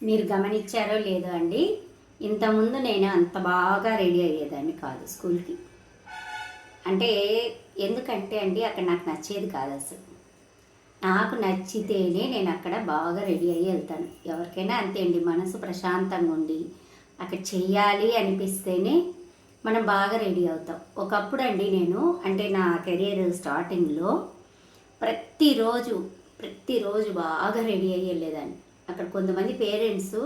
మీరు గమనించారో లేదో అండి, ఇంతకుముందు నేను అంత బాగా రెడీ అయ్యేదాన్ని కాదు స్కూల్కి. అంటే ఎందుకంటే అండి అక్కడ నాకు నచ్చేది కాదు అసలు. నాకు నచ్చితేనే నేను అక్కడ బాగా రెడీ అయ్యి వెళ్తాను. ఎవరికైనా అంతే అండి, మనసు ప్రశాంతంగా ఉండి అక్కడ చెయ్యాలి అనిపిస్తేనే మనం బాగా రెడీ అవుతాం. ఒకప్పుడు అండి నేను అంటే నా కెరియర్ స్టార్టింగ్లో ప్రతిరోజు బాగా రెడీ అయ్యి వెళ్ళేదాన్ని. అక్కడ కొంతమంది పేరెంట్స్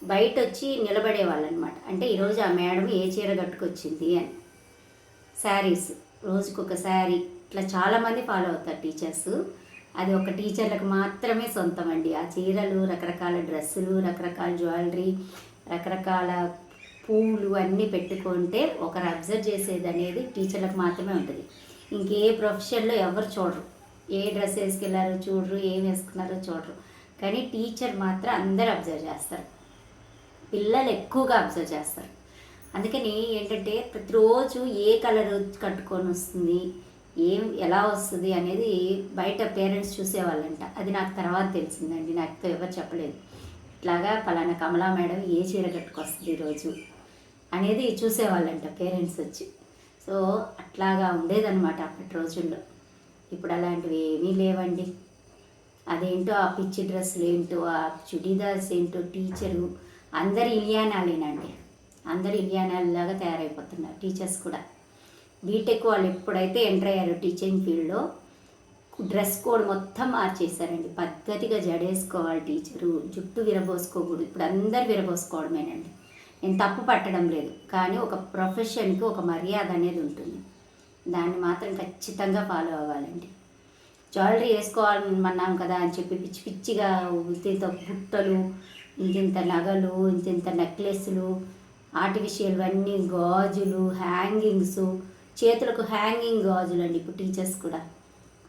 బయట వచ్చి నిలబడేవాళ్ళు అనమాట. అంటే ఈరోజు ఆ మేడం ఏ చీర కట్టుకొచ్చింది అని. శారీస్ రోజుకొక శారీ ఇట్లా చాలామంది ఫాలో అవుతారు టీచర్స్. అది ఒక టీచర్లకు మాత్రమే సొంతం అండి. ఆ చీరలు, రకరకాల డ్రెస్సులు, రకరకాల జ్యువెలరీ, రకరకాల పూలు అన్నీ పెట్టుకుంటే ఒకరు అబ్జర్వ్ చేసేది అనేది టీచర్లకు మాత్రమే ఉంటుంది. ఇంకే ప్రొఫెషన్లో ఎవరు చూడరు. ఏ డ్రెస్ వేసుకెళ్ళారో చూడరు, ఏం వేసుకున్నారో చూడరు. కానీ టీచర్ మాత్రం అందరూ అబ్జర్వ్ చేస్తారు. పిల్లలు ఎక్కువగా అబ్జర్వ్ చేస్తారు. అందుకని ఏంటంటే ప్రతిరోజు ఏ కలర్ కట్టుకొని వస్తుంది, ఎలా వస్తుంది అనేది బయట పేరెంట్స్ చూసేవాళ్ళంట. అది నాకు తర్వాత తెలిసిందండి, నాకు ఎవరు చెప్పలేదు. ఇట్లాగా పలానా కమలా మేడం ఏ చీర కట్టుకొస్తుంది ఈరోజు అనేది చూసేవాళ్ళంట పేరెంట్స్ వచ్చి. సో అట్లాగా ఉండేదన్నమాట అప్పటి రోజుల్లో. ఇప్పుడు అలాంటివి ఏమీ లేవండి. అదేంటో ఆ పిచ్చి డ్రెస్సులు ఏంటో, ఆ చుడీదార్స్ ఏంటో, టీచరు అందరు ఇలియానాలేనండి. అందరు ఇలియానాలాగా తయారైపోతున్నారు టీచర్స్ కూడా. బీటెక్ వాళ్ళు ఎప్పుడైతే ఎంటర్ అయ్యారో టీచింగ్ ఫీల్డ్లో డ్రెస్ కోడ్ మొత్తం మార్చేశారండి. పద్ధతిగా జడేసుకోవాలి టీచరు, జుట్టు విరబోసుకోకూడదు. ఇప్పుడు అందరు విరబోసుకోవడమేనండి. నేను తప్పు పట్టడం లేదు, కానీ ఒక ప్రొఫెషన్కి ఒక మర్యాద అనేది ఉంటుంది. దాన్ని మాత్రం ఖచ్చితంగా ఫాలో అవ్వాలండి. జ్యువెలరీ వేసుకోవాలన్నాం కదా అని చెప్పి పిచ్చి పిచ్చిగా ఇంత బుట్టలు, ఇంతింత నగలు, ఇంతింత నెక్లెస్లు, ఆర్టిఫిషియల్ అన్నీ, గాజులు, హ్యాంగింగ్స్, చేతులకు హ్యాంగింగ్ గాజులు అండి ఇప్పుడు టీచర్స్ కూడా.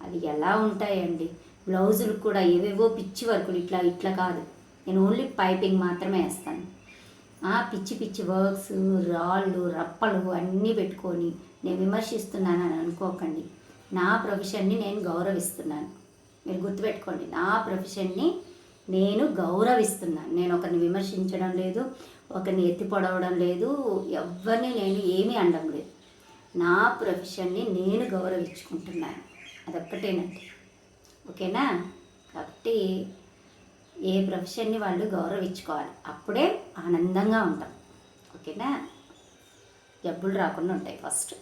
అవి ఎలా ఉంటాయండి? బ్లౌజులు కూడా ఏవేవో పిచ్చి వర్కులు, ఇట్లా కాదు. నేను ఓన్లీ పైపింగ్ మాత్రమే వేస్తాను. పిచ్చి పిచ్చి వర్క్స్, రాళ్ళు, రప్పలు అన్నీ పెట్టుకొని నేను విమర్శిస్తున్నానని అనుకోకండి. నా ప్రొఫెషన్ని నేను గౌరవిస్తున్నాను. మీరు గుర్తుపెట్టుకోండి, నా ప్రొఫెషన్ని నేను గౌరవిస్తున్నాను. నేను ఒకరిని విమర్శించడం లేదు, ఒకరిని ఎత్తి పొడవడం లేదు, ఎవరిని నేను ఏమీ అనడం లేదు. నా ప్రొఫెషన్ని నేను గౌరవించుకుంటున్నాను. అదొక్కటేనండి. ఓకేనా? కాబట్టి ఏ ప్రొఫెషన్ని వాళ్ళు గౌరవించుకోవాలి. అప్పుడే ఆనందంగా ఉంటాం. ఓకేనా? జబ్బులు రాకుండా ఉంటాయి ఫస్ట్.